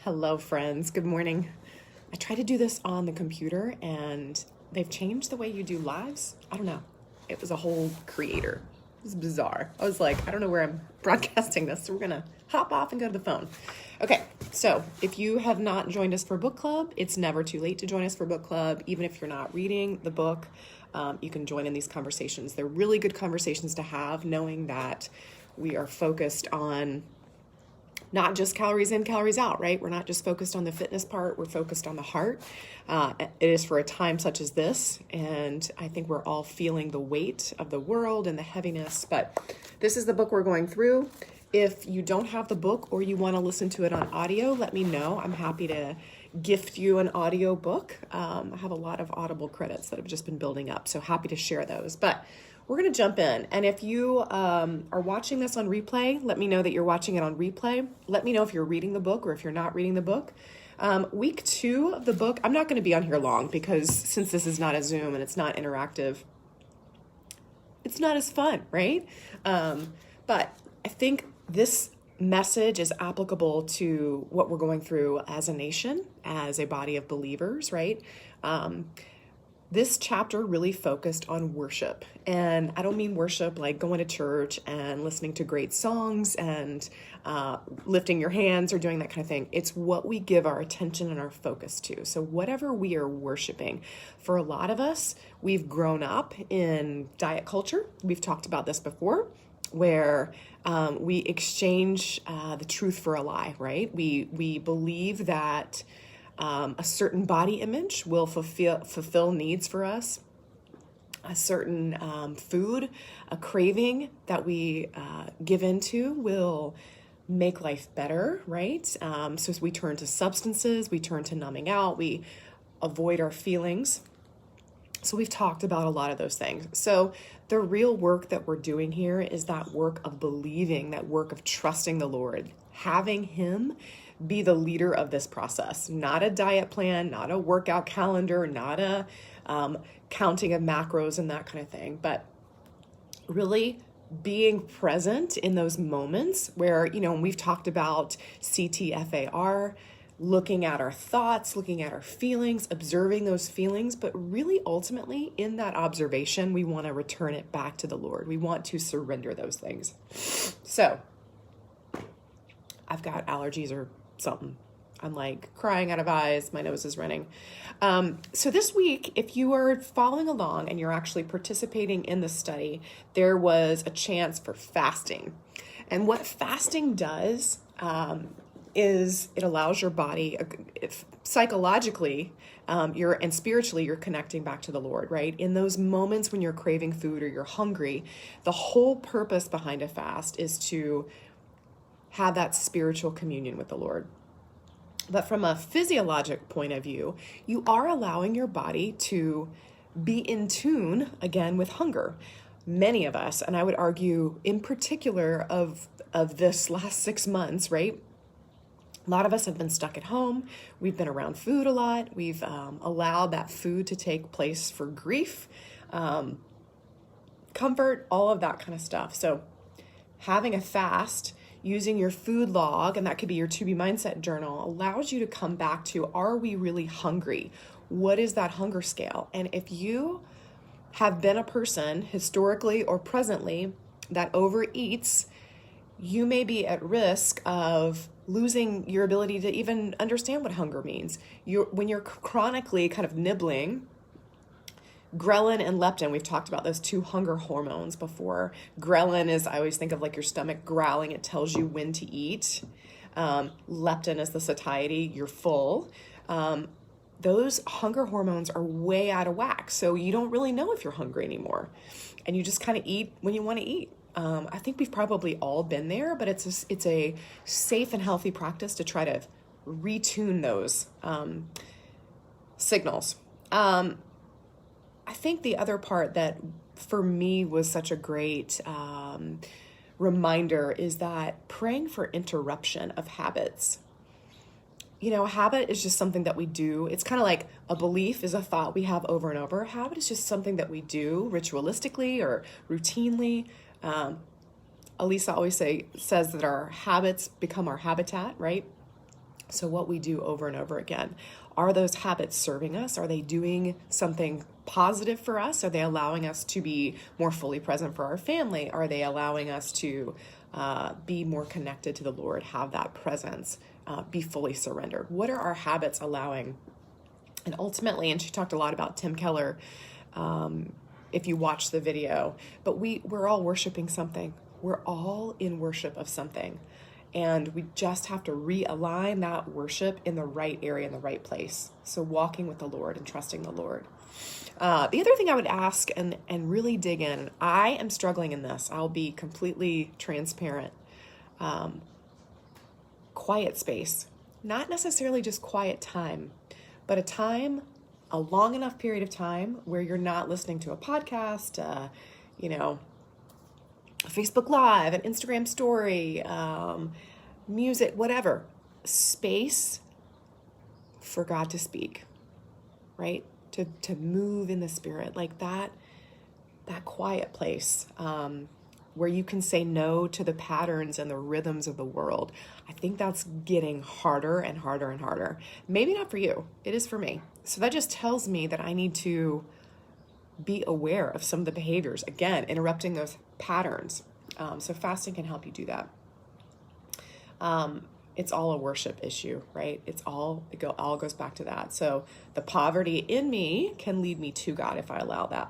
Hello, friends. Good morning. I tried to do this on the computer and they've changed the way you do lives. I don't know. It was a whole creator. It was bizarre. I was like, I don't know where I'm broadcasting this, so we're going to hop off and go to the phone. Okay, so if you have not joined us for book club, it's never too late to join us for book club. Even if you're not reading the book, you can join in these conversations. They're really good conversations to have, knowing that we are focused on not just calories in, calories out, right? We're not just focused on the fitness part, we're focused on the heart. It is for a time such as this, and I think we're all feeling the weight of the world and the heaviness, but this is the book we're going through. If you don't have the book or you want to listen to it on audio, let me know. I'm happy to gift you an audio book. I have a lot of Audible credits that have just been building up, so happy to share those. But we're going to jump in. And if you are watching this on replay, let me know that you're watching it on replay. Let me know if you're reading the book or if you're not reading the book. Week 2 of the book, I'm not going to be on here long because since this is not a Zoom and it's not interactive, it's not as fun, right? But I think this message is applicable to what we're going through as a nation, as a body of believers, right? This chapter really focused on worship. And I don't mean worship like going to church and listening to great songs and lifting your hands or doing that kind of thing. It's what we give our attention and our focus to. So whatever we are worshiping, for a lot of us, we've grown up in diet culture. We've talked about this before, where we exchange the truth for a lie, right? We believe that a certain body image will fulfill needs for us. A certain food, a craving that we give into will make life better, right? So we turn to substances, we turn to numbing out, we avoid our feelings. So we've talked about a lot of those things. So the real work that we're doing here is that work of believing, that work of trusting the Lord, having Him be the leader of this process. Not a diet plan, not a workout calendar, not a counting of macros and that kind of thing, but really being present in those moments where, we've talked about CTFAR, looking at our thoughts, looking at our feelings, observing those feelings, but really ultimately in that observation, we want to return it back to the Lord. We want to surrender those things. So I've got allergies or something. I'm like crying out of eyes. My nose is running. So this week, if you are following along and you're actually participating in the study, there was a chance for fasting. And what fasting does is it allows your body, psychologically, and spiritually, you're connecting back to the Lord, right? In those moments when you're craving food or you're hungry, the whole purpose behind a fast is to have that spiritual communion with the Lord. But from a physiologic point of view, you are allowing your body to be in tune again with hunger. Many of us, and I would argue in particular of this last 6 months, right? A lot of us have been stuck at home. We've been around food a lot. We've allowed that food to take place for grief, comfort, all of that kind of stuff. So having a fast, using your food log, and that could be your To Be Mindset journal, allows you to come back to, are we really hungry? What is that hunger scale? And if you have been a person historically or presently that overeats, you may be at risk of losing your ability to even understand what hunger means. When you're chronically kind of nibbling, ghrelin and leptin, we've talked about those 2 hunger hormones before. Ghrelin is, I always think of like your stomach growling. It tells you when to eat. Leptin is the satiety, you're full. Those hunger hormones are way out of whack. So you don't really know if you're hungry anymore. And you just kind of eat when you want to eat. I think we've probably all been there, but it's a safe and healthy practice to try to retune those signals. I think the other part that for me was such a great reminder is that praying for interruption of habits. A habit is just something that we do. It's kind of like a belief is a thought we have over and over. A habit is just something that we do ritualistically or routinely. Elisa always says that our habits become our habitat, right? So what we do over and over again, are those habits serving us? Are they doing something positive for us? Are they allowing us to be more fully present for our family? Are they allowing us to be more connected to the Lord, have that presence, be fully surrendered? What are our habits allowing? And ultimately, and she talked a lot about Tim Keller, if you watch the video, but we're all worshiping something. We're all in worship of something. And we just have to realign that worship in the right area, in the right place. So walking with the Lord and trusting the Lord. The other thing I would ask and really dig in, I am struggling in this. I'll be completely transparent. Quiet space, not necessarily just quiet time, but a long enough period of time where you're not listening to a podcast, Facebook Live, an Instagram story, music, whatever. Space for God to speak, right? To move in the Spirit, like that quiet place where you can say no to the patterns and the rhythms of the world. I think that's getting harder and harder and harder. Maybe not for you. It is for me. So that just tells me that I need to be aware of some of the behaviors, again, interrupting those patterns. So fasting can help you do that. It's all a worship issue, right? It all goes back to that. So the poverty in me can lead me to God if I allow that.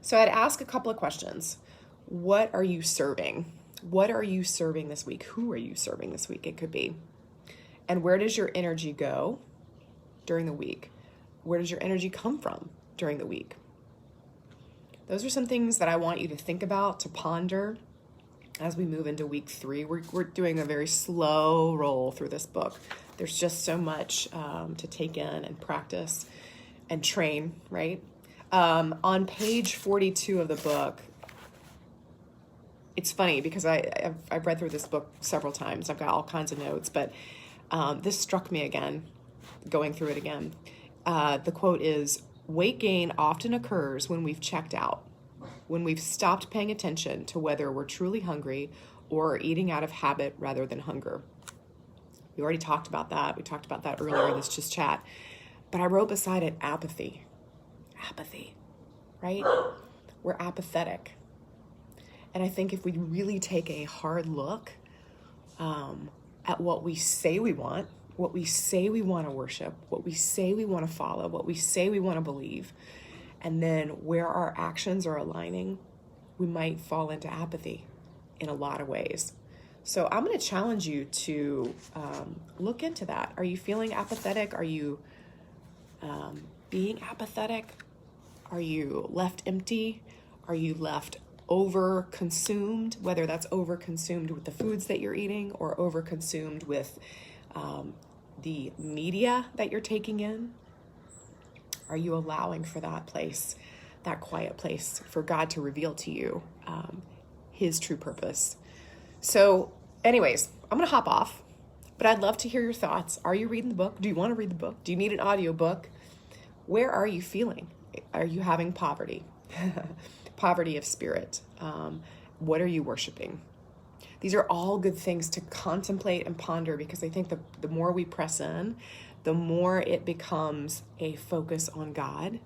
So I'd ask a couple of questions. What are you serving? What are you serving this week? Who are you serving this week? It could be. And where does your energy go during the week? Where does your energy come from during the week? Those are some things that I want you to think about, to ponder as we move into week 3. We're doing a very slow roll through this book. There's just so much to take in and practice and train, right? On page 42 of the book, it's funny because I've read through this book several times. I've got all kinds of notes, but this struck me again, going through it again. The quote is, weight gain often occurs when we've checked out, when we've stopped paying attention to whether we're truly hungry or eating out of habit rather than hunger. We already talked about that. We talked about that earlier in this just chat. But I wrote beside it apathy. Apathy, right? We're apathetic. And I think if we really take a hard look at what we say we want, what we say we want to worship, what we say we want to follow, what we say we want to believe, and then where our actions are aligning, we might fall into apathy in a lot of ways. So I'm going to challenge you to look into that. Are you feeling apathetic? Are you being apathetic? Are you left empty? Are you left over-consumed, whether that's over-consumed with the foods that you're eating or over-consumed with the media that you're taking in? Are you allowing for that place, that quiet place, for God to reveal to you his true purpose? So anyways, I'm going to hop off, but I'd love to hear your thoughts. Are you reading the book? Do you want to read the book? Do you need an audio book? Where are you feeling? Are you having poverty? Poverty of spirit. What are you worshiping? These are all good things to contemplate and ponder, because I think the more we press in, the more it becomes a focus on God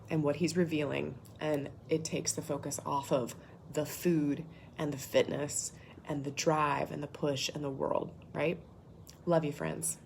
and what he's revealing, and it takes the focus off of the food and the fitness and the drive and the push and the world, right? Love you, friends.